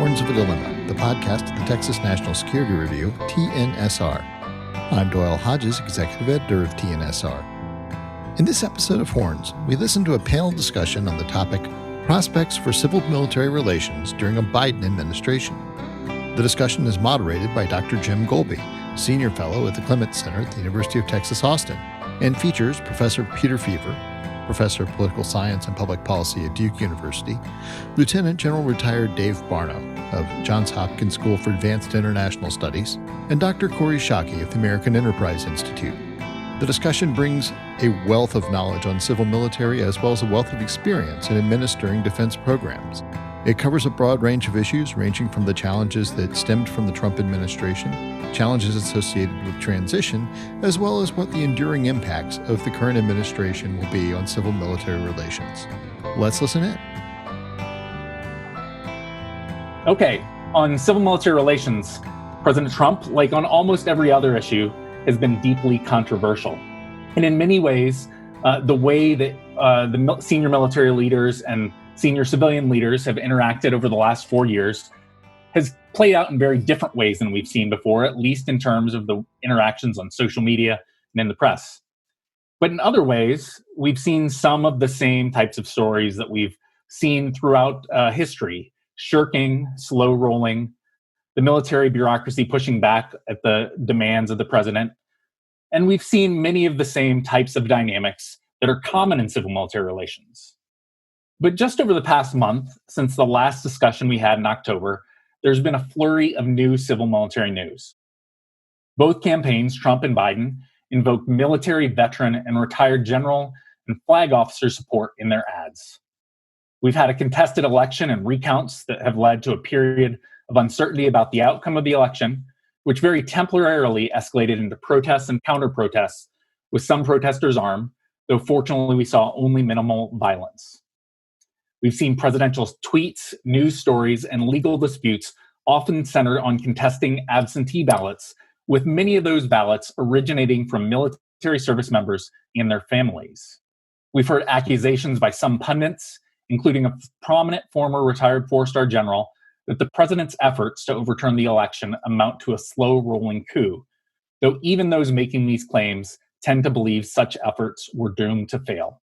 Horns of a Dilemma, the podcast of the Texas National Security Review, TNSR. I'm Doyle Hodges, Executive Editor of TNSR. In this episode of Horns, we listen to a panel discussion on the topic Prospects for Civil-Military Relations during a Biden administration. The discussion is moderated by Dr. Jim Golby, Senior Fellow at the Clements Center at the University of Texas, Austin, and features Professor Peter Feaver, Professor of Political Science and Public Policy at Duke University, Lieutenant General retired Dave Barno of Johns Hopkins School for Advanced International Studies, and Dr. Kori Schake of the American Enterprise Institute. The discussion brings a wealth of knowledge on civil military as well as a wealth of experience in administering defense programs. It covers a broad range of issues ranging from the challenges that stemmed from the Trump administration, challenges associated with transition, as well as what the enduring impacts of the current administration will be on civil-military relations. Let's listen in. Okay, on civil-military relations, President Trump, like on almost every other issue, has been deeply controversial. And in many ways, the way that the senior military leaders and senior civilian leaders have interacted over the last 4 years has played out in very different ways than we've seen before, at least in terms of the interactions on social media and in the press. But in other ways, we've seen some of the same types of stories that we've seen throughout history: shirking, slow rolling, the military bureaucracy pushing back at the demands of the president. And we've seen many of the same types of dynamics that are common in civil military relations. But just over the past month, since the last discussion we had in October, there's been a flurry of new civil military news. Both campaigns, Trump and Biden, invoked military veteran and retired general and flag officer support in their ads. We've had a contested election and recounts that have led to a period of uncertainty about the outcome of the election, which very temporarily escalated into protests and counter-protests, with some protesters armed, though fortunately we saw only minimal violence. We've seen presidential tweets, news stories, and legal disputes often centered on contesting absentee ballots, with many of those ballots originating from military service members and their families. We've heard accusations by some pundits, including a prominent former retired four-star general, that the president's efforts to overturn the election amount to a slow-rolling coup, though even those making these claims tend to believe such efforts were doomed to fail.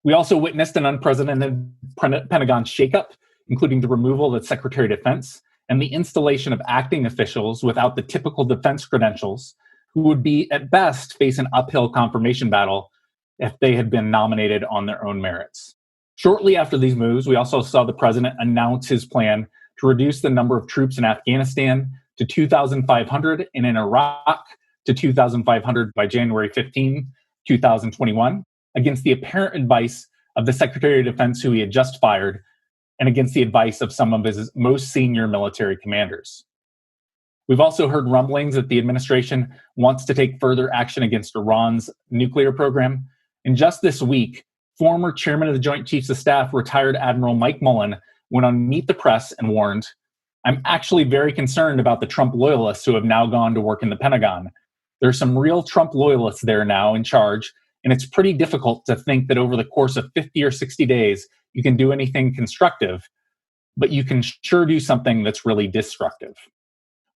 We also witnessed an unprecedented Pentagon shakeup, including the removal of the Secretary of Defense and the installation of acting officials without the typical defense credentials, who would be, at best, face an uphill confirmation battle if they had been nominated on their own merits. Shortly after these moves, we also saw the president announce his plan to reduce the number of troops in Afghanistan to 2,500 and in Iraq to 2,500 by January 15, 2021. Against the apparent advice of the Secretary of Defense, who he had just fired, and against the advice of some of his most senior military commanders. We've also heard rumblings that the administration wants to take further action against Iran's nuclear program. And just this week, former chairman of the Joint Chiefs of Staff, retired Admiral Mike Mullen, went on Meet the Press and warned, "I'm actually very concerned about the Trump loyalists who have now gone to work in the Pentagon. There's some real Trump loyalists there now in charge, and it's pretty difficult to think that over the course of 50 or 60 days, you can do anything constructive, but you can sure do something that's really destructive."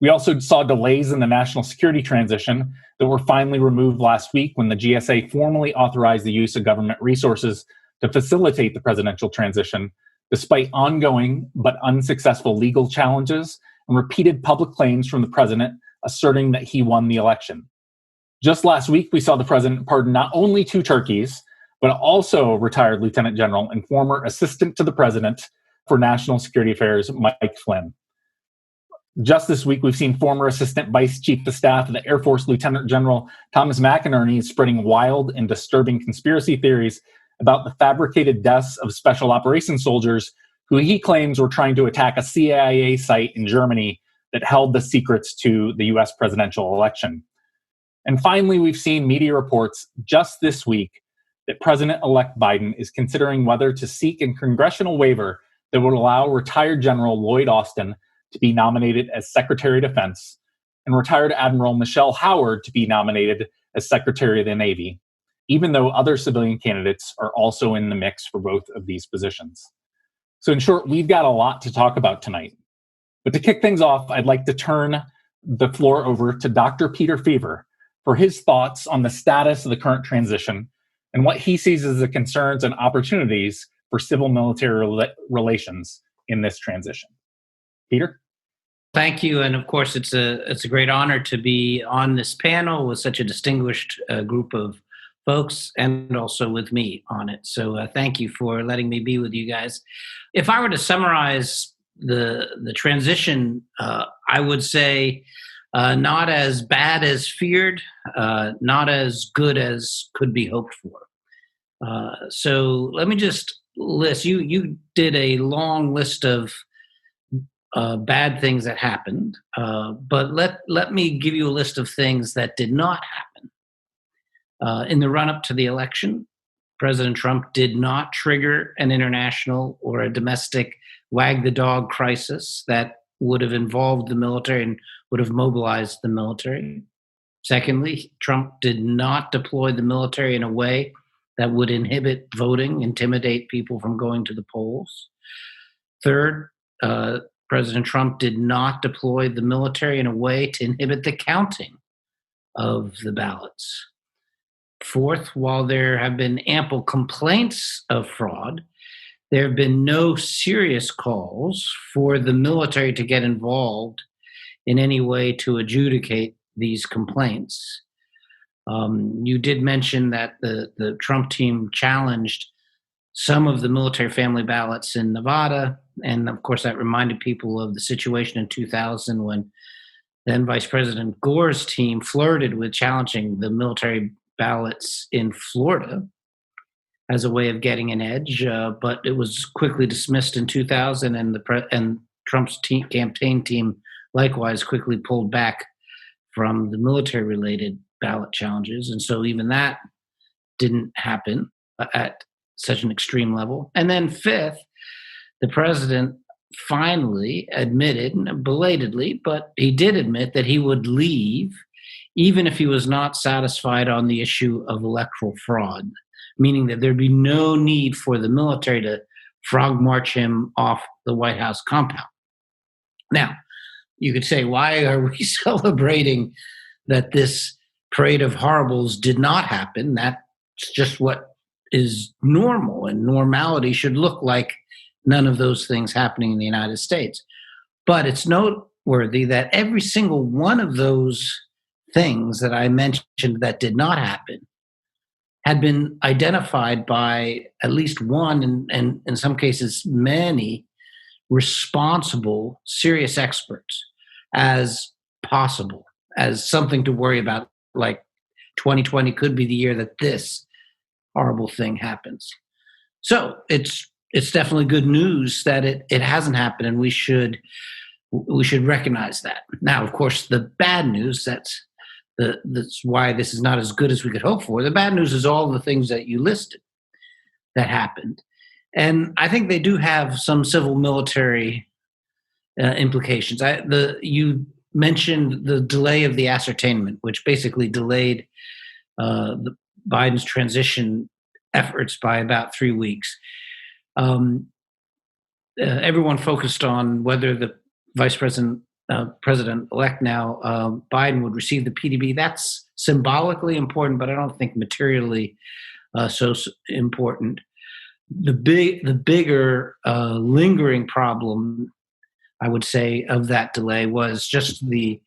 We also saw delays in the national security transition that were finally removed last week when the GSA formally authorized the use of government resources to facilitate the presidential transition, despite ongoing but unsuccessful legal challenges and repeated public claims from the president asserting that he won the election. Just last week, we saw the president pardon not only two turkeys, but also retired Lieutenant General and former Assistant to the President for National Security Affairs, Mike Flynn. Just this week, we've seen former Assistant Vice Chief of Staff of the Air Force Lieutenant General Thomas McInerney spreading wild and disturbing conspiracy theories about the fabricated deaths of special operations soldiers who he claims were trying to attack a CIA site in Germany that held the secrets to the US presidential election. And finally, we've seen media reports just this week that President-elect Biden is considering whether to seek a congressional waiver that would allow retired General Lloyd Austin to be nominated as Secretary of Defense and retired Admiral Michelle Howard to be nominated as Secretary of the Navy, even though other civilian candidates are also in the mix for both of these positions. So in short, we've got a lot to talk about tonight. But to kick things off, I'd like to turn the floor over to Dr. Peter Feaver for his thoughts on the status of the current transition and what he sees as the concerns and opportunities for civil-military relations in this transition. Peter? Thank you. And of course, it's a great honor to be on this panel with such a distinguished group of folks and also with me on it. So thank you for letting me be with you guys. If I were to summarize the transition, I would say not as bad as feared, not as good as could be hoped for. So let me just list. You did a long list of bad things that happened, but let me give you a list of things that did not happen. In the run-up to the election, President Trump did not trigger an international or a domestic wag-the-dog crisis that would have involved the military and would have mobilized the military. Secondly, Trump did not deploy the military in a way that would inhibit voting, intimidate people from going to the polls. Third, President Trump did not deploy the military in a way to inhibit the counting of the ballots. Fourth, while there have been ample complaints of fraud, there have been no serious calls for the military to get involved in any way to adjudicate these complaints. You did mention that the Trump team challenged some of the military family ballots in Nevada. And of course, that reminded people of the situation in 2000 when then Vice President Gore's team flirted with challenging the military ballots in Florida as a way of getting an edge. But it was quickly dismissed in 2000, and Trump's campaign team likewise quickly pulled back from the military-related ballot challenges. And so even that didn't happen at such an extreme level. And then fifth, the president finally admitted, belatedly, but he did admit that he would leave even if he was not satisfied on the issue of electoral fraud, meaning that there'd be no need for the military to frog march him off the White House compound. Now, you could say, why are we celebrating that this parade of horribles did not happen? That's just what is normal, and normality should look like none of those things happening in the United States. But it's noteworthy that every single one of those things that I mentioned that did not happen had been identified by at least one, and in some cases many, responsible, serious experts as possible, as something to worry about, like 2020 could be the year that this horrible thing happens. So it's definitely good news that it hasn't happened, and we should recognize that. Now, of course, the bad news, that's why this is not as good as we could hope for. The bad news is all the things that you listed that happened. And I think they do have some civil military implications. You mentioned the delay of the ascertainment, which basically delayed Biden's transition efforts by about 3 weeks. Everyone focused on whether the president-elect now, Biden, would receive the PDB. That's symbolically important, but I don't think materially so important. The bigger lingering problem, I would say, of that delay was just the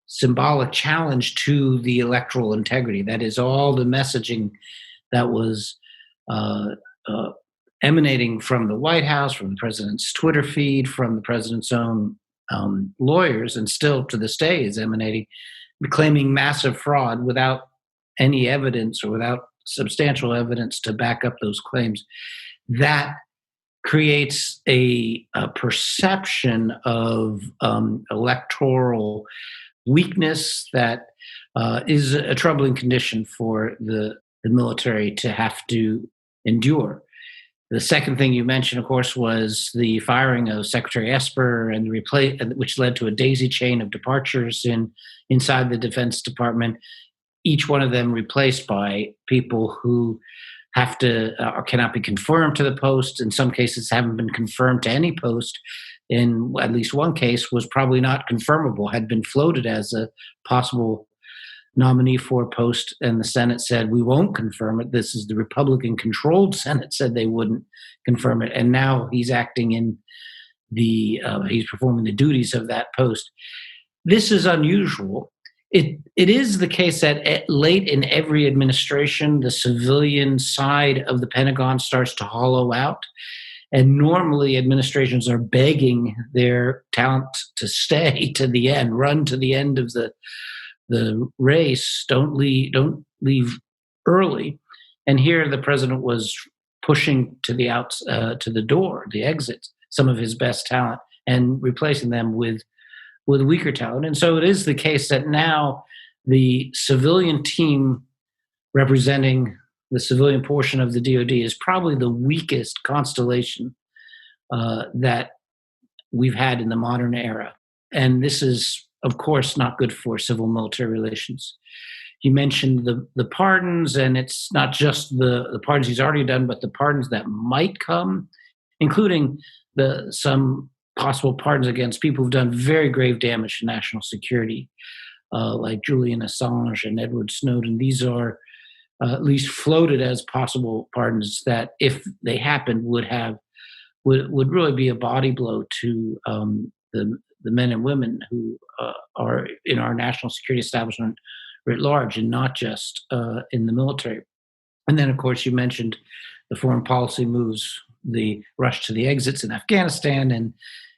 symbolic challenge to the electoral integrity. That is, all the messaging that was emanating from the White House, from the president's Twitter feed, from the president's own lawyers, and still to this day is emanating, claiming massive fraud without any evidence or without substantial evidence to back up those claims. That creates a perception of electoral weakness that is a troubling condition for the military to have to endure. The second thing you mentioned, of course, was the firing of Secretary Esper, and which led to a daisy chain of departures inside the Defense Department, each one of them replaced by people who have to or cannot be confirmed to the post. In some cases, haven't been confirmed to any post in at least one case was probably not confirmable, had been floated as a possible nominee for a post, and the Senate said, we won't confirm it. This is the Republican-controlled Senate said they wouldn't confirm it, and now he's acting in he's performing the duties of that post. This is unusual. It is the case that late in every administration, the civilian side of the Pentagon starts to hollow out. And normally administrations are begging their talent to stay to the end, run to the end of the race, don't leave early. And here the president was pushing to the door, the exit, some of his best talent and replacing them with weaker talent. And so it is the case that now the civilian team representing the civilian portion of the DoD is probably the weakest constellation that we've had in the modern era. And this is, of course, not good for civil-military relations. You mentioned the pardons, and it's not just the pardons he's already done, but the pardons that might come, including some possible pardons against people who've done very grave damage to national security, like Julian Assange and Edward Snowden. These are at least floated as possible pardons that, if they happened, would really be a body blow to the men and women who are in our national security establishment writ large, and not just in the military. And then, of course, you mentioned the foreign policy moves, the rush to the exits in Afghanistan,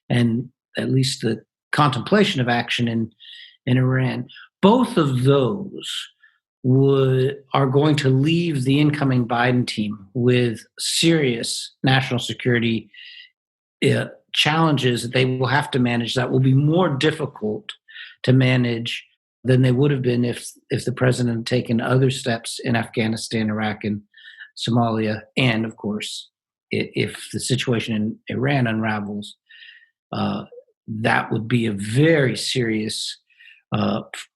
and at least the contemplation of action in Iran. Both of those are going to leave the incoming Biden team with serious national security challenges that they will have to manage that will be more difficult to manage than they would have been if the president had taken other steps in Afghanistan, Iraq, and Somalia. And, of course, if the situation in Iran unravels, that would be a very serious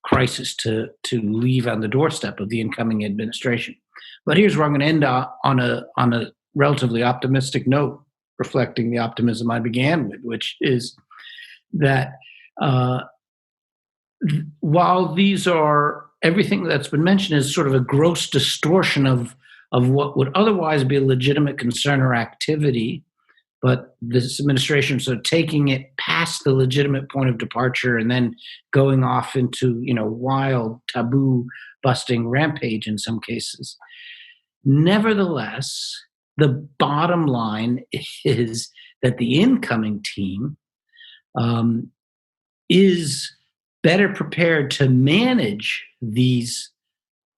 crisis to leave on the doorstep of the incoming administration. But here's where I'm going to end on a relatively optimistic note, reflecting the optimism I began with, which is that while these are, everything that's been mentioned is sort of a gross distortion of what would otherwise be a legitimate concern or activity, but this administration is sort of taking it past the legitimate point of departure and then going off into, wild taboo busting rampage in some cases. Nevertheless, the bottom line is that the incoming team is better prepared to manage these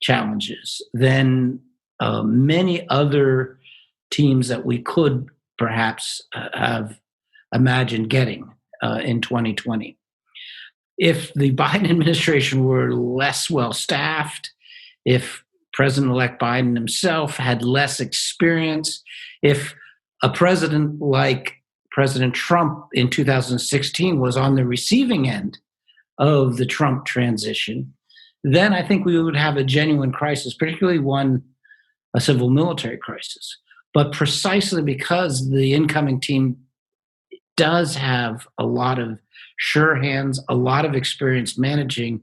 challenges than many other teams that we could perhaps have imagined getting in 2020. If the Biden administration were less well-staffed, if President-elect Biden himself had less experience, if a president like President Trump in 2016 was on the receiving end of the Trump transition, then I think we would have a genuine crisis, particularly a civil military crisis. But precisely because the incoming team does have a lot of sure hands, a lot of experience managing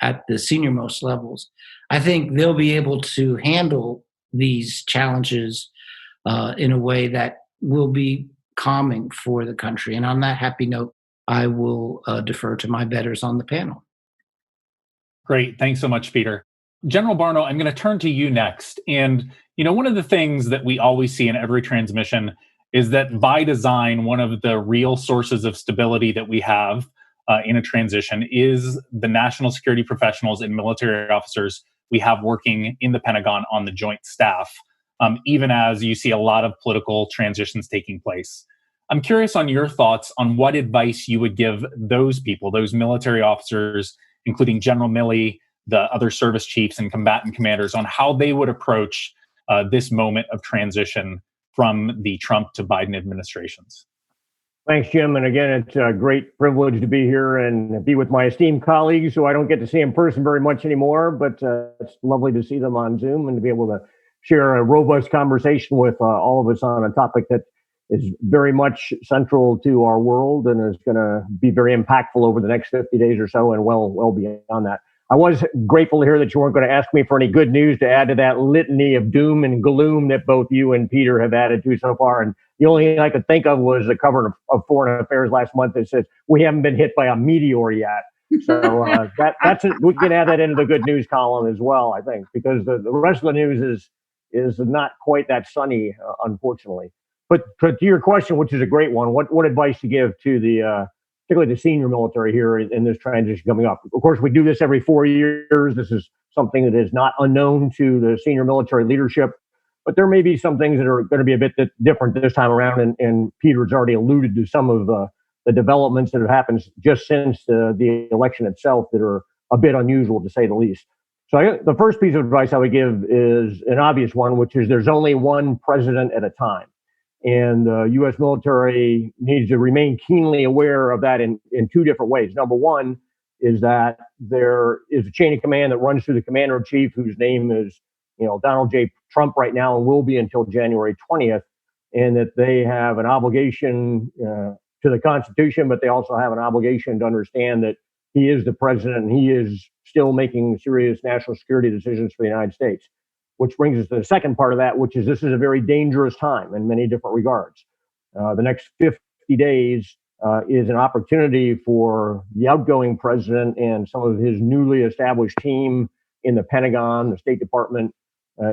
at the senior-most levels, I think they'll be able to handle these challenges in a way that will be calming for the country. And on that happy note, I will defer to my betters on the panel. Great. Thanks so much, Peter. General Barno, I'm going to turn to you next. And, one of the things that we always see in every transmission is that by design, one of the real sources of stability that we have in a transition is the national security professionals and military officers we have working in the Pentagon on the joint staff, even as you see a lot of political transitions taking place. I'm curious on your thoughts on what advice you would give those people, those military officers, including General Milley, the other service chiefs and combatant commanders, on how they would approach this moment of transition from the Trump to Biden administrations. Thanks, Jim. And again, it's a great privilege to be here and be with my esteemed colleagues who I don't get to see in person very much anymore, but it's lovely to see them on Zoom and to be able to share a robust conversation with all of us on a topic that is very much central to our world and is going to be very impactful over the next 50 days or so and well beyond that. I was grateful to hear that you weren't going to ask me for any good news to add to that litany of doom and gloom that both you and Peter have added to so far. And the only thing I could think of was the cover of Foreign Affairs last month that says, we haven't been hit by a meteor yet. So we can add that into the good news column as well, I think, because the rest of the news is not quite that sunny, unfortunately. But to your question, which is a great one, what advice to give to the particularly the senior military here in this transition coming up? Of course, we do this every 4 years. This is something that is not unknown to the senior military leadership, but there may be some things that are going to be a bit different this time around. And Peter's already alluded to some of the developments that have happened just since the election itself that are a bit unusual, to say the least. So the first piece of advice I would give is an obvious one, which is there's only one president at a time. And the U.S. military needs to remain keenly aware of that in two different ways. Number one is that there is a chain of command that runs through the commander-in-chief, whose name is, Donald J. Trump right now and will be until January 20th, and that they have an obligation to the Constitution, but they also have an obligation to understand that he is the president and he is still making serious national security decisions for the United States. Which brings us to the second part of that, which is this is a very dangerous time in many different regards. The next 50 days is an opportunity for the outgoing president and some of his newly established team in the Pentagon, the State Department,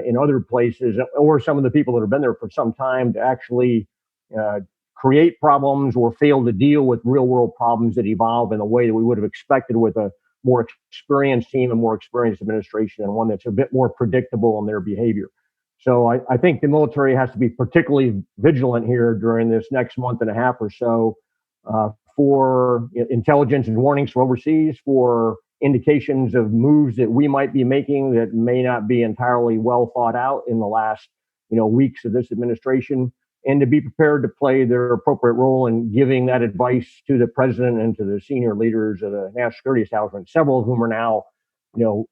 in other places, or some of the people that have been there for some time to actually create problems or fail to deal with real world problems that evolve in a way that we would have expected with a more experienced team and more experienced administration, and one that's a bit more predictable in their behavior. So I think the military has to be particularly vigilant here during this next month and a half or so for intelligence and warnings from overseas, for indications of moves that we might be making that may not be entirely well thought out in the last weeks of this administration, and to be prepared to play their appropriate role in giving that advice to the president and to the senior leaders of the national security establishment, several of whom are now,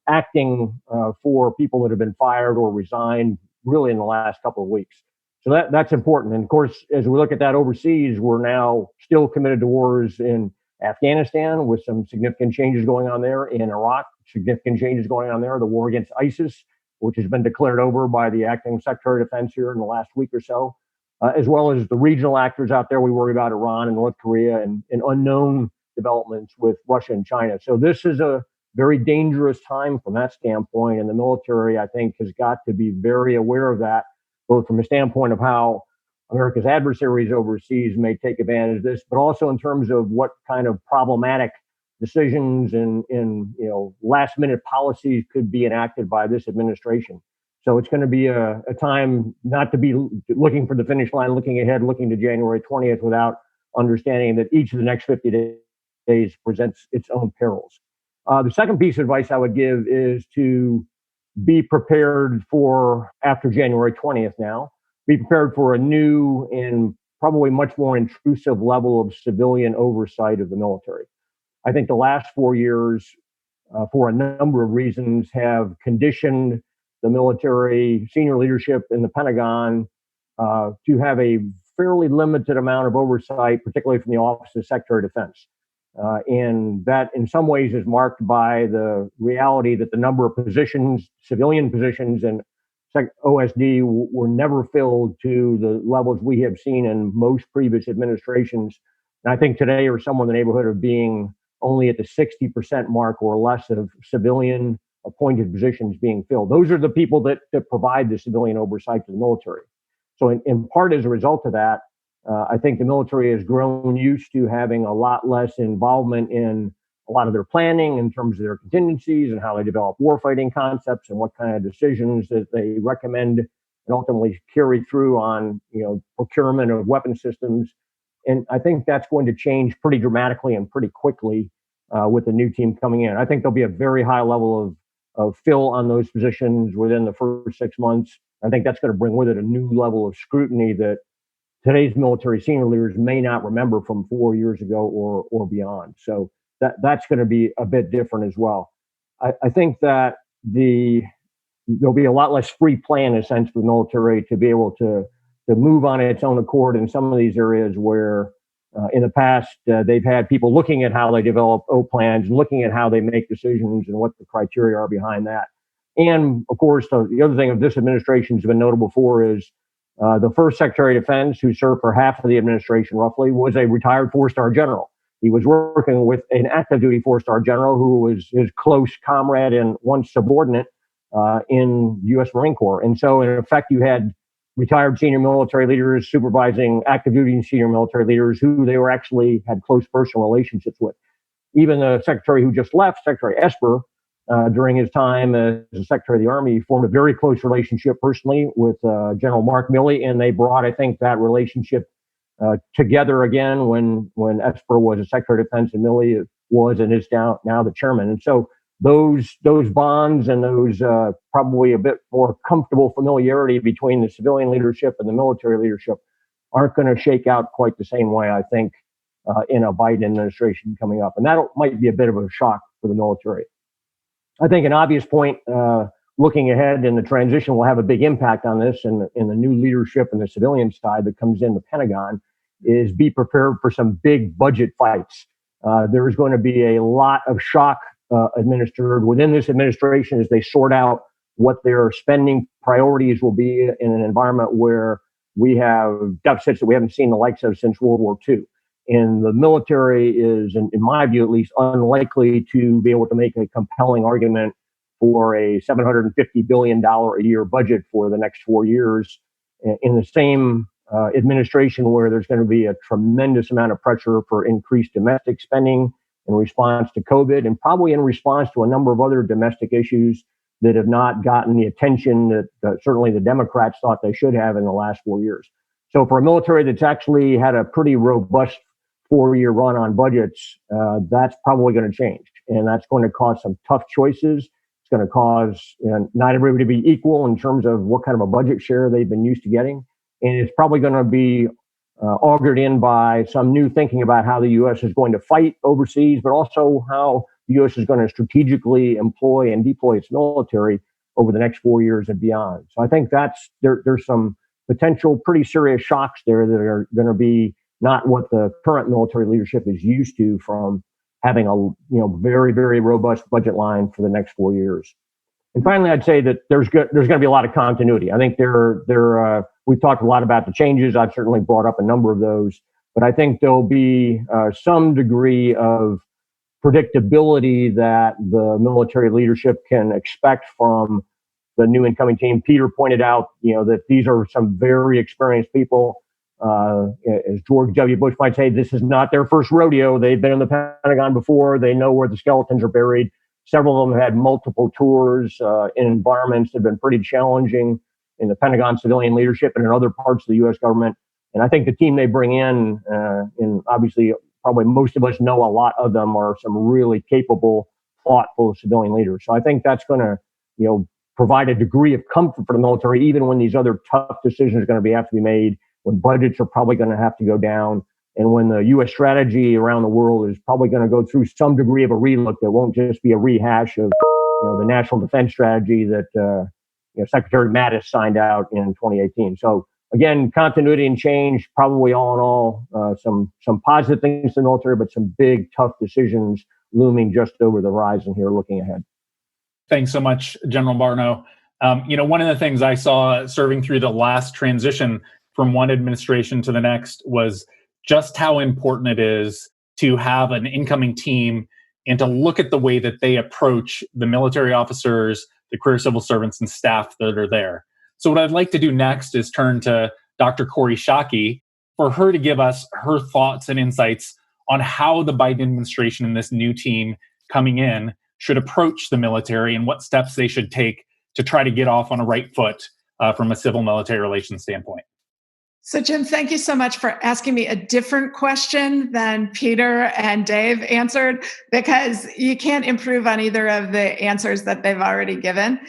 acting for people that have been fired or resigned really in the last couple of weeks. So that's important. And of course, as we look at that overseas, we're now still committed to wars in Afghanistan with some significant changes going on there, in Iraq, significant changes going on there, the war against ISIS, which has been declared over by the acting Secretary of Defense here in the last week or so. As well as the regional actors out there. We worry about Iran and North Korea and unknown developments with Russia and China. So this is a very dangerous time from that standpoint. And the military, I think, has got to be very aware of that, both from a standpoint of how America's adversaries overseas may take advantage of this, but also in terms of what kind of problematic decisions and last minute policies could be enacted by this administration. So it's going to be a time not to be looking for the finish line, looking ahead, looking to January 20th without understanding that each of the next 50 days presents its own perils. The second piece of advice I would give is to be prepared for, after January 20th now, be prepared for a new and probably much more intrusive level of civilian oversight of the military. I think the last 4 years, for a number of reasons, have conditioned the military senior leadership in the Pentagon to have a fairly limited amount of oversight, particularly from the Office of Secretary of Defense. And that in some ways is marked by the reality that the number of positions, civilian positions in OSD were never filled to the levels we have seen in most previous administrations. And I think today are somewhere in the neighborhood of being only at the 60% mark or less of civilian appointed positions being filled. Those are the people that provide the civilian oversight to the military. So in part as a result of that, I think the military has grown used to having a lot less involvement in a lot of their planning in terms of their contingencies and how they develop warfighting concepts and what kind of decisions that they recommend and ultimately carry through on procurement of weapon systems. And I think that's going to change pretty dramatically and pretty quickly with the new team coming in. I think there'll be a very high level of fill on those positions within the first 6 months. I think that's going to bring with it a new level of scrutiny that today's military senior leaders may not remember from 4 years ago or beyond. So that's going to be a bit different as well. I think that there'll be a lot less free play in a sense for the military to be able to move on its own accord in some of these areas where in the past they've had people looking at how they develop O plans and looking at how they make decisions and what the criteria are behind that. And of course, the other thing of this administration has been notable for is the first Secretary of Defense, who served for half of the administration roughly, was a retired four-star general. He was working with an active duty four-star general who was his close comrade and once subordinate in the U.S. Marine Corps. And so in effect, you had retired senior military leaders supervising active duty senior military leaders who they were actually had close personal relationships with. Even the secretary who just left, Secretary Esper, during his time as Secretary of the Army, formed a very close relationship personally with General Mark Milley, and they brought, I think, that relationship together again when Esper was a Secretary of Defense and Milley was and is now the chairman. And so those bonds and those probably a bit more comfortable familiarity between the civilian leadership and the military leadership aren't going to shake out quite the same way, I think, in a Biden administration coming up. And that might be a bit of a shock for the military. I think an obvious point looking ahead in the transition will have a big impact on this and the new leadership and the civilian side that comes in the Pentagon is be prepared for some big budget fights. There is going to be a lot of shock administered within this administration as they sort out what their spending priorities will be in an environment where we have deficits that we haven't seen the likes of since World War II. And the military is, in my view at least, unlikely to be able to make a compelling argument for a $750 billion a year budget for the next 4 years in the same administration where there's going to be a tremendous amount of pressure for increased domestic spending in response to COVID and probably in response to a number of other domestic issues that have not gotten the attention that certainly the Democrats thought they should have in the last 4 years. So for a military that's actually had a pretty robust 4-year run on budgets, that's probably going to change. And that's going to cause some tough choices. It's going to cause not everybody to be equal in terms of what kind of a budget share they've been used to getting. And it's probably going to be augured in by some new thinking about how the U.S. is going to fight overseas, but also how the U.S. is going to strategically employ and deploy its military over the next 4 years and beyond. So I think there's some potential pretty serious shocks there that are going to be not what the current military leadership is used to from having a very, very robust budget line for the next 4 years. And finally, I'd say that there's going to be a lot of continuity. I think we've talked a lot about the changes. I've certainly brought up a number of those, but I think there'll be some degree of predictability that the military leadership can expect from the new incoming team. Peter pointed out, that these are some very experienced people. As George W. Bush might say, this is not their first rodeo. They've been in the Pentagon before. They know where the skeletons are buried. Several of them had multiple tours in environments that have been pretty challenging in the Pentagon civilian leadership and in other parts of the U.S. government. And I think the team they bring in, and obviously probably most of us know a lot of them, are some really capable, thoughtful civilian leaders. So I think that's going to, provide a degree of comfort for the military, even when these other tough decisions are going to have to be made, when budgets are probably going to have to go down, and when the U.S. strategy around the world is probably going to go through some degree of a relook that won't just be a rehash of the national defense strategy that Secretary Mattis signed out in 2018. So again, continuity and change, probably all in all, some positive things in the military, but some big tough decisions looming just over the horizon here looking ahead. Thanks so much, General Barno. One of the things I saw serving through the last transition from one administration to the next was just how important it is to have an incoming team and to look at the way that they approach the military officers, the career civil servants, and staff that are there. So what I'd like to do next is turn to Dr. Kori Schake for her to give us her thoughts and insights on how the Biden administration and this new team coming in should approach the military and what steps they should take to try to get off on a right foot from a civil-military relations standpoint. So, Jim, thank you so much for asking me a different question than Peter and Dave answered, because you can't improve on either of the answers that they've already given.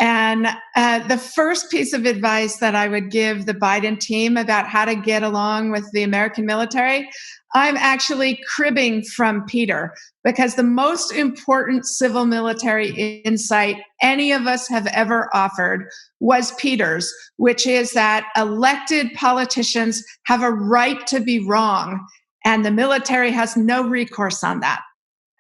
And the first piece of advice that I would give the Biden team about how to get along with the American military, I'm actually cribbing from Peter, because the most important civil military insight any of us have ever offered was Peter's, which is that elected politicians have a right to be wrong, and the military has no recourse on that.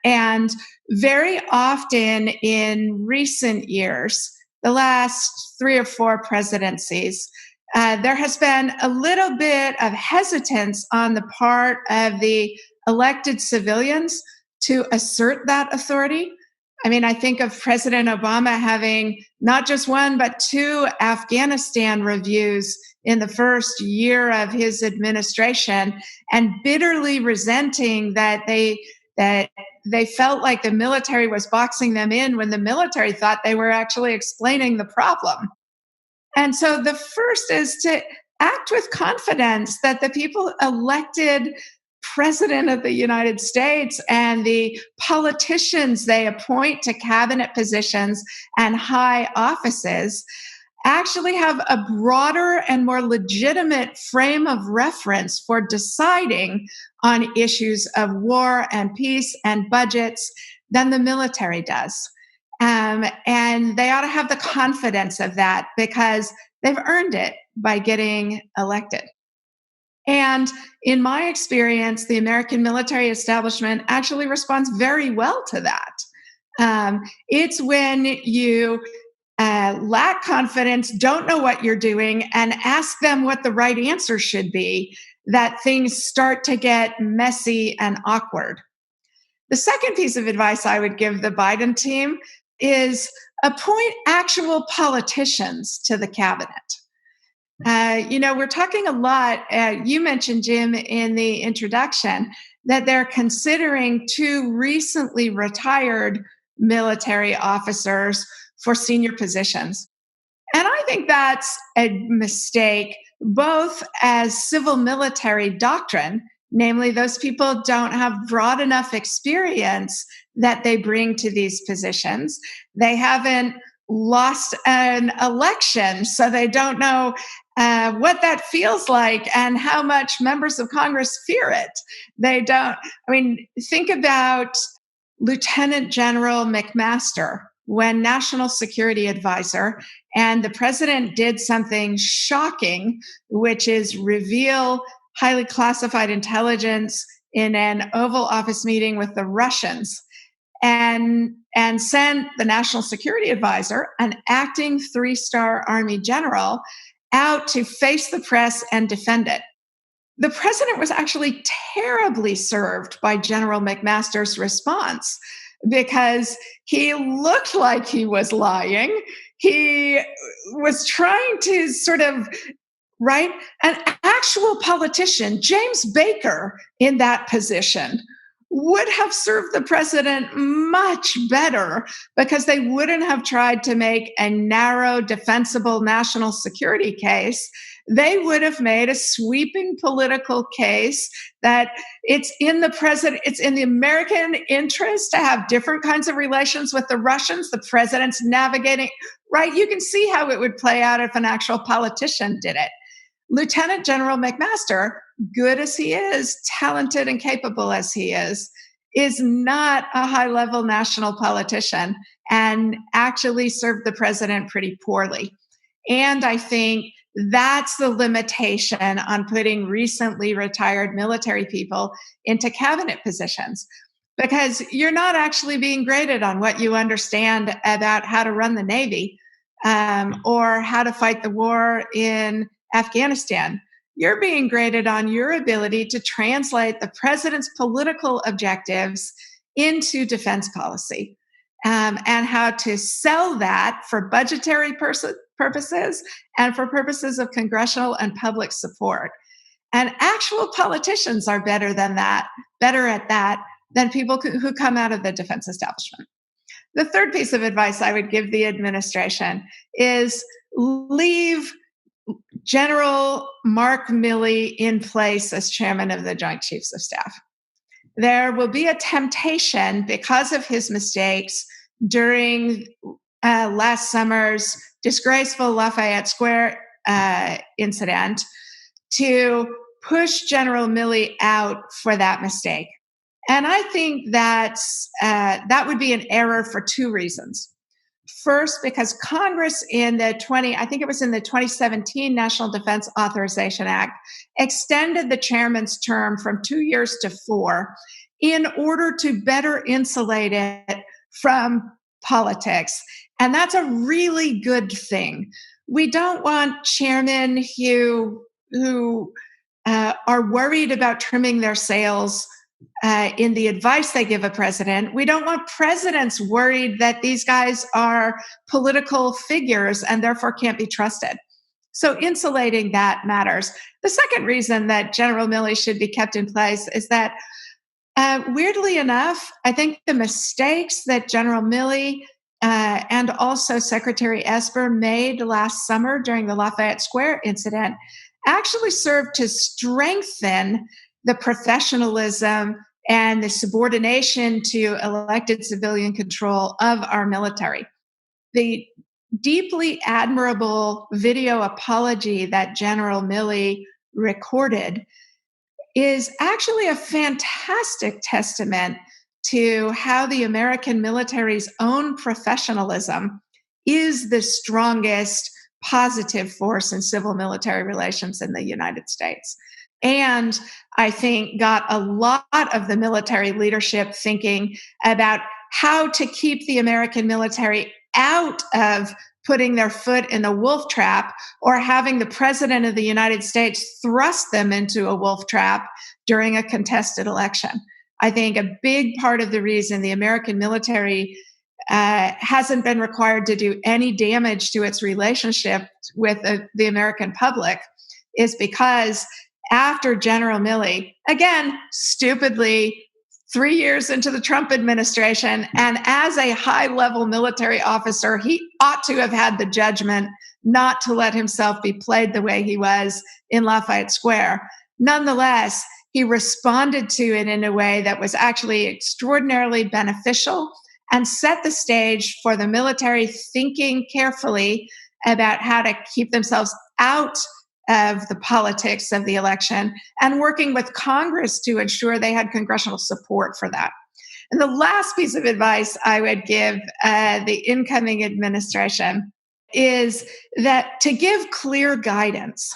And very often in recent years, the last 3 or 4 presidencies, there has been a little bit of hesitance on the part of the elected civilians to assert that authority. I mean, I think of President Obama having not just 1, but 2 Afghanistan reviews in the first year of his administration, and bitterly resenting that they felt like the military was boxing them in when the military thought they were actually explaining the problem. And so the first is to act with confidence that the people elected President of the United States and the politicians they appoint to cabinet positions and high offices actually have a broader and more legitimate frame of reference for deciding on issues of war and peace and budgets than the military does. And they ought to have the confidence of that because they've earned it by getting elected. And in my experience, the American military establishment actually responds very well to that. It's when you lack confidence, don't know what you're doing, and ask them what the right answer should be, that things start to get messy and awkward. The second piece of advice I would give the Biden team is appoint actual politicians to the cabinet. We're talking a lot, you mentioned, Jim, in the introduction, that they're considering 2 recently retired military officers for senior positions. And I think that's a mistake, both as civil military doctrine, namely, those people don't have broad enough experience that they bring to these positions. They haven't lost an election, so they don't know what that feels like and how much members of Congress fear it. They don't. I mean, think about Lieutenant General McMaster when National Security Advisor, and the president did something shocking, which is reveal highly classified intelligence in an Oval Office meeting with the Russians, and sent the National Security Advisor, an acting 3-star Army general, out to face the press and defend it. The president was actually terribly served by General McMaster's response, because he looked like he was lying. He was trying to sort of, right? An actual politician, James Baker, in that position would have served the president much better, because they wouldn't have tried to make a narrow, defensible national security case. They would have made a sweeping political case that it's in the American interest to have different kinds of relations with the Russians. The president's navigating, right? You can see how it would play out if an actual politician did it. Lieutenant General McMaster, good as he is, talented and capable as he is not a high-level national politician, and actually served the president pretty poorly. And I think that's the limitation on putting recently retired military people into cabinet positions, because you're not actually being graded on what you understand about how to run the Navy or how to fight the war in Afghanistan. You're being graded on your ability to translate the president's political objectives into defense policy, and how to sell that for budgetary purposes and for purposes of congressional and public support. And actual politicians are better at that than people who come out of the defense establishment. The third piece of advice I would give the administration is leave General Mark Milley in place as chairman of the Joint Chiefs of Staff. There will be a temptation, because of his mistakes during last summer's disgraceful Lafayette Square incident to push General Milley out for that mistake. And I think that would be an error for two reasons. First, because Congress in the 2017 National Defense Authorization Act extended the chairman's term from 2 years to 4 in order to better insulate it from politics. And that's a really good thing. We don't want chairmen who are worried about trimming their sails in the advice they give a president. We don't want presidents worried that these guys are political figures and therefore can't be trusted. So insulating that matters. The second reason that General Milley should be kept in place is that, weirdly enough, I think the mistakes that General Milley and also Secretary Esper made last summer during the Lafayette Square incident actually served to strengthen the professionalism and the subordination to elected civilian control of our military. The deeply admirable video apology that General Milley recorded is actually a fantastic testament to how the American military's own professionalism is the strongest positive force in civil military relations in the United States. And I think got a lot of the military leadership thinking about how to keep the American military out of putting their foot in the wolf trap or having the president of the United States thrust them into a wolf trap during a contested election. I think a big part of the reason the American military hasn't been required to do any damage to its relationship with the American public is because after General Milley, again, stupidly, 3 years into the Trump administration, and as a high-level military officer, he ought to have had the judgment not to let himself be played the way he was in Lafayette Square. Nonetheless, he responded to it in a way that was actually extraordinarily beneficial and set the stage for the military thinking carefully about how to keep themselves out of the politics of the election and working with Congress to ensure they had congressional support for that. And the last piece of advice I would give the incoming administration is that to give clear guidance.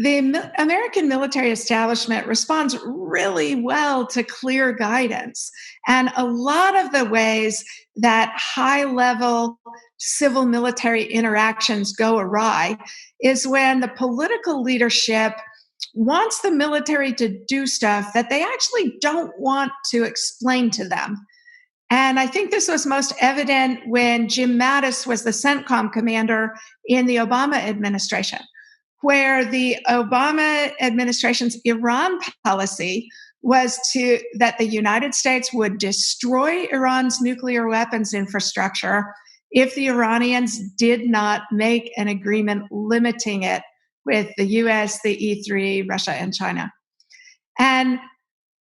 The American military establishment responds really well to clear guidance. And a lot of the ways that high-level civil military interactions go awry is when the political leadership wants the military to do stuff that they actually don't want to explain to them. And I think this was most evident when Jim Mattis was the CENTCOM commander in the Obama administration, where the Obama administration's Iran policy was that the United States would destroy Iran's nuclear weapons infrastructure if the Iranians did not make an agreement limiting it with the US, the E3, Russia, and China. And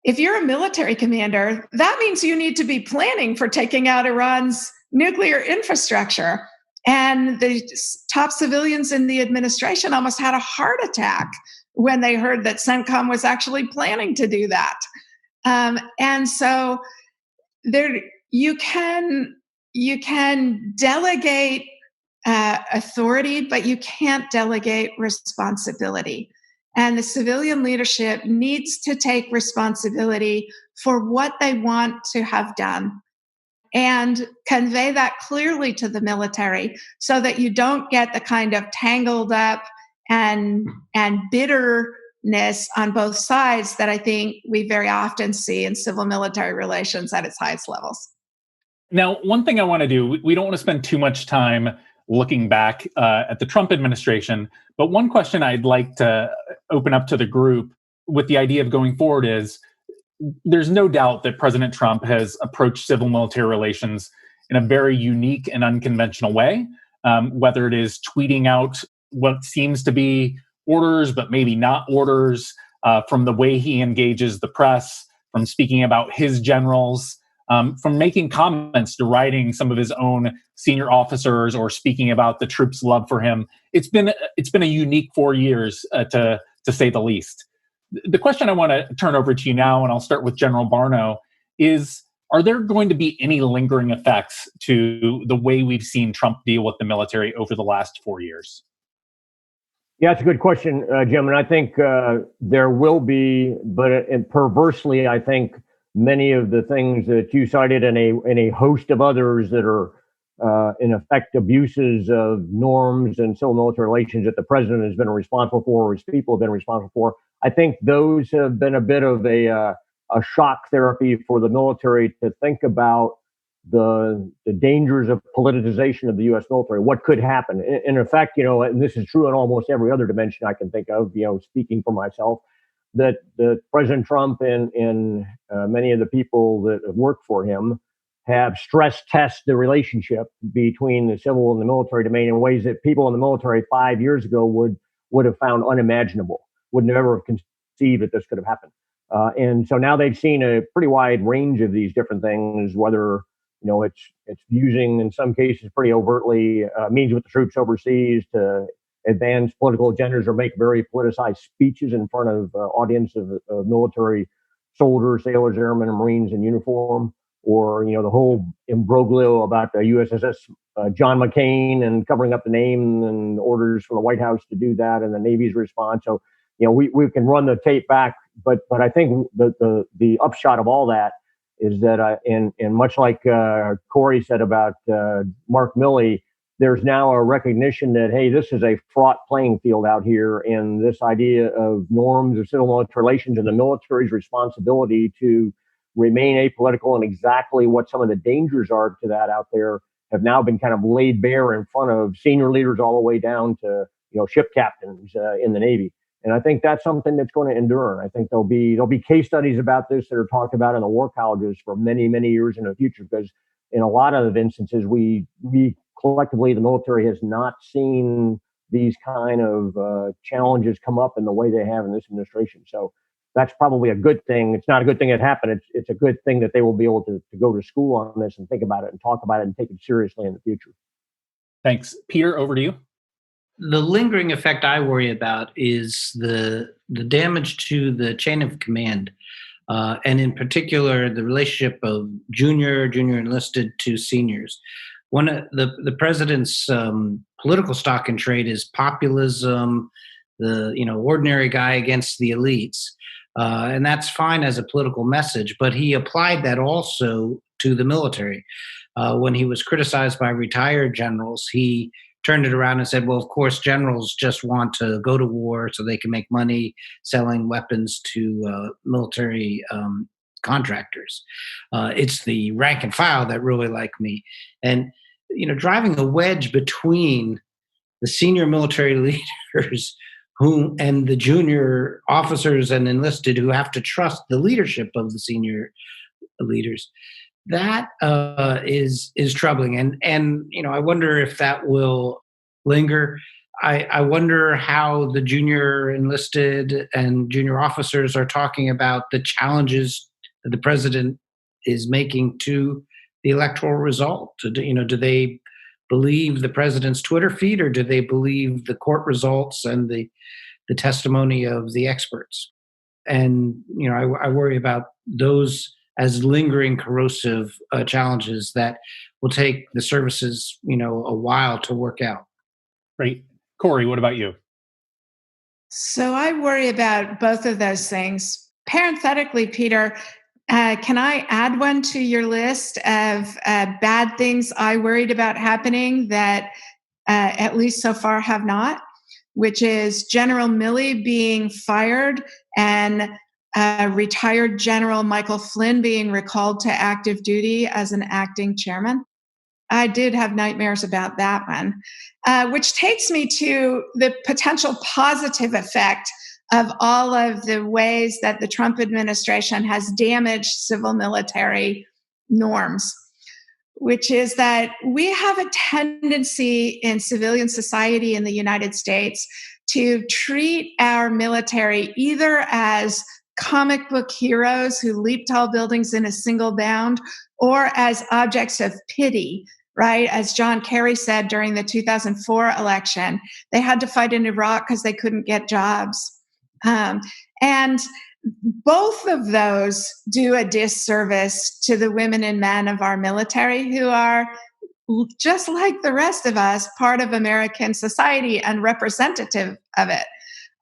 if you're a military commander, that means you need to be planning for taking out Iran's nuclear infrastructure. And the top civilians in the administration almost had a heart attack when they heard that CENTCOM was actually planning to do that. And so there, you can delegate authority, but you can't delegate responsibility. And the civilian leadership needs to take responsibility for what they want to have done and convey that clearly to the military so that you don't get the kind of tangled up and bitterness on both sides that I think we very often see in civil military relations at its highest levels. Now, one thing I want to do, we don't want to spend too much time looking back at the Trump administration, but one question I'd like to open up to the group with the idea of going forward is, there's no doubt that President Trump has approached civil military relations in a very unique and unconventional way, whether it is tweeting out what seems to be orders, but maybe not orders, from the way he engages the press, from speaking about his generals, from making comments deriding some of his own senior officers or speaking about the troops' love for him. It's been a unique 4 years, to say the least. The question I want to turn over to you now, and I'll start with General Barno, is: are there going to be any lingering effects to the way we've seen Trump deal with the military over the last 4 years? Yeah, it's a good question, Jim. And I think there will be, but perversely, I think many of the things that you cited and a host of others that are in effect abuses of norms and civil military relations that the president has been responsible for, or his people have been responsible for. I think those have been a bit of a shock therapy for the military to think about the dangers of politicization of the U.S. military. What could happen? In effect, and this is true in almost every other dimension I can think of, speaking for myself, that President Trump and many of the people that have worked for him have stress tested the relationship between the civil and the military domain in ways that people in the military 5 years ago would have found unimaginable, would never have conceived that this could have happened. And so now they've seen a pretty wide range of these different things, whether it's using, in some cases, pretty overtly means with the troops overseas to advance political agendas or make very politicized speeches in front of audience of military soldiers, sailors, airmen, and Marines in uniform, or the whole imbroglio about the USS John McCain and covering up the name and orders from the White House to do that, and the Navy's response. So we can run the tape back, but I think the upshot of all that is that, and much like Kori said about Mark Milley, there's now a recognition that, hey, this is a fraught playing field out here, and this idea of norms of civil military relations and the military's responsibility to remain apolitical and exactly what some of the dangers are to that out there have now been kind of laid bare in front of senior leaders all the way down to ship captains in the Navy. And I think that's something that's going to endure. I think there'll be case studies about this that are talked about in the war colleges for many, many years in the future, because in a lot of instances, we collectively, the military has not seen these kind of challenges come up in the way they have in this administration. So that's probably a good thing. It's not a good thing that happened. It's a good thing that they will be able to go to school on this and think about it and talk about it and take it seriously in the future. Thanks. Peter, over to you. The lingering effect I worry about is the damage to the chain of command, and in particular, the relationship of junior enlisted to seniors. One of the president's political stock and trade is populism, the ordinary guy against the elites, and that's fine as a political message. But he applied that also to the military. When he was criticized by retired generals, he turned it around and said, well, of course, generals just want to go to war so they can make money selling weapons to military contractors. It's the rank and file that really like me. And, driving a wedge between the senior military leaders and the junior officers and enlisted who have to trust the leadership of the senior leaders. That is troubling, and I wonder if that will linger. I wonder how the junior enlisted and junior officers are talking about the challenges that the president is making to the electoral result. Do they believe the president's Twitter feed, or do they believe the court results and the testimony of the experts? And I worry about those as lingering corrosive challenges that will take the services, a while to work out. Right. Kori, what about you? So I worry about both of those things. Parenthetically, Peter, can I add one to your list of bad things I worried about happening that at least so far have not, which is General Milley being fired and retired General Michael Flynn being recalled to active duty as an acting chairman. I did have nightmares about that one, which takes me to the potential positive effect of all of the ways that the Trump administration has damaged civil military norms, which is that we have a tendency in civilian society in the United States to treat our military either as comic book heroes who leap tall buildings in a single bound, or as objects of pity, right? As John Kerry said during the 2004 election, they had to fight in Iraq because they couldn't get jobs. And both of those do a disservice to the women and men of our military who are, just like the rest of us, part of American society and representative of it.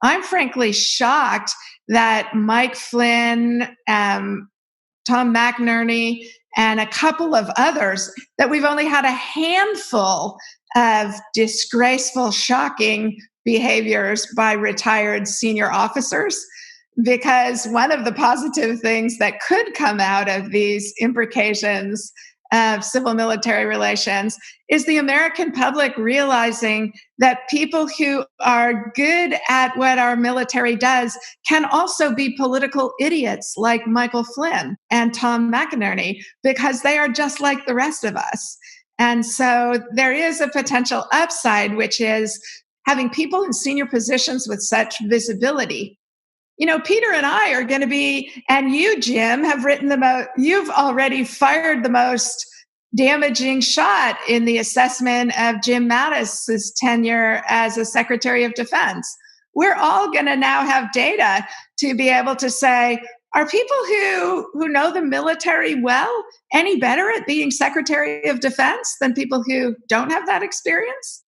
I'm frankly shocked that Mike Flynn, Tom McInerney, and a couple of others, that we've only had a handful of disgraceful, shocking behaviors by retired senior officers. Because one of the positive things that could come out of these imbrications of civil-military relations is the American public realizing that people who are good at what our military does can also be political idiots like Michael Flynn and Tom McInerney, because they are just like the rest of us. And so there is a potential upside, which is having people in senior positions with such visibility. Peter and I are going to be, and you, Jim, have written you've already fired the most damaging shot in the assessment of Jim Mattis's tenure as a Secretary of Defense. We're all going to now have data to be able to say, are people who know the military well any better at being Secretary of Defense than people who don't have that experience?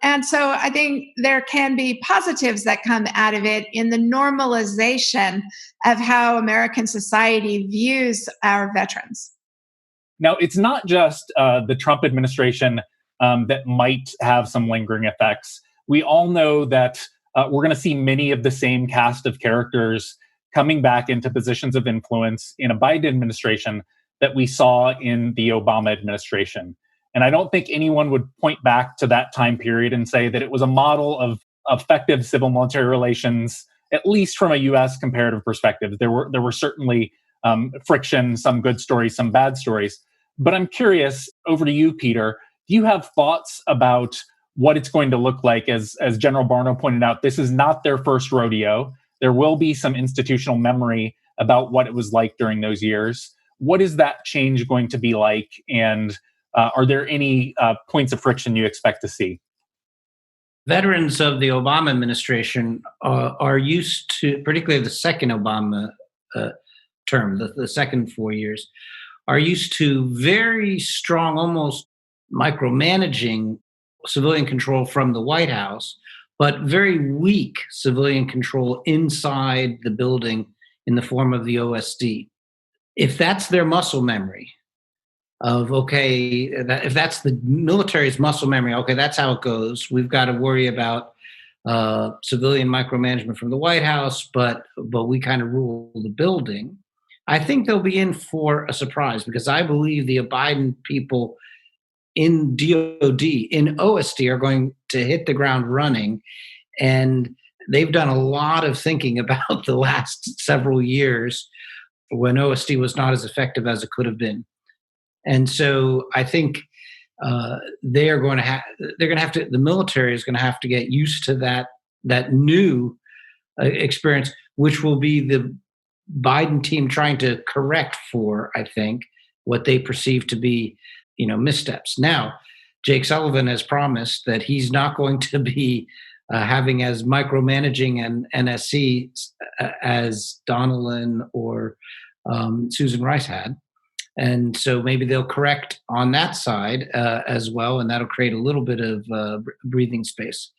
And so I think there can be positives that come out of it in the normalization of how American society views our veterans. Now, it's not just the Trump administration that might have some lingering effects. We all know that we're going to see many of the same cast of characters coming back into positions of influence in a Biden administration that we saw in the Obama administration. And I don't think anyone would point back to that time period and say that it was a model of effective civil-military relations, at least from a U.S. comparative perspective. There were certainly friction, some good stories, some bad stories. But I'm curious, over to you, Peter, do you have thoughts about what it's going to look like? As General Barno pointed out, this is not their first rodeo. There will be some institutional memory about what it was like during those years. What is that change going to be like? And are there any points of friction you expect to see? Veterans of the Obama administration are used to, particularly the second Obama term, the second 4 years, are used to very strong, almost micromanaging civilian control from the White House, but very weak civilian control inside the building in the form of the OSD. If that's their muscle memory, if that's the military's muscle memory, okay, that's how it goes. We've got to worry about civilian micromanagement from the White House, but we kind of rule the building. I think they'll be in for a surprise, because I believe the Biden people in DOD, in OSD, are going to hit the ground running. And they've done a lot of thinking about the last several years when OSD was not as effective as it could have been. And so I think the military is going to have to get used to that new experience, which will be the Biden team trying to correct for, I think, what they perceive to be, missteps. Now, Jake Sullivan has promised that he's not going to be having as micromanaging an NSC as Donilon or Susan Rice had. And so maybe they'll correct on that side as well, and that'll create a little bit of breathing space.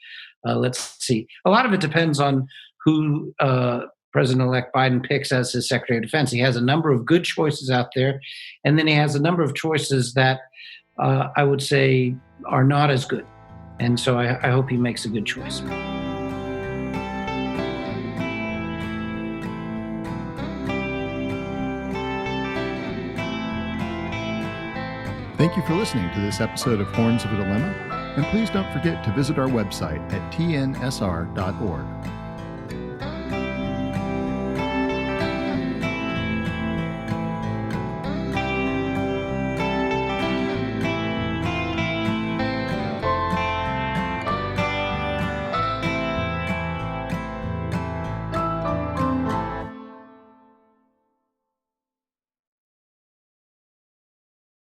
Let's see. A lot of it depends on who President-elect Biden picks as his Secretary of Defense. He has a number of good choices out there, and then he has a number of choices that I would say are not as good. And so I hope he makes a good choice. Thank you for listening to this episode of Horns of a Dilemma, and please don't forget to visit our website at tnsr.org.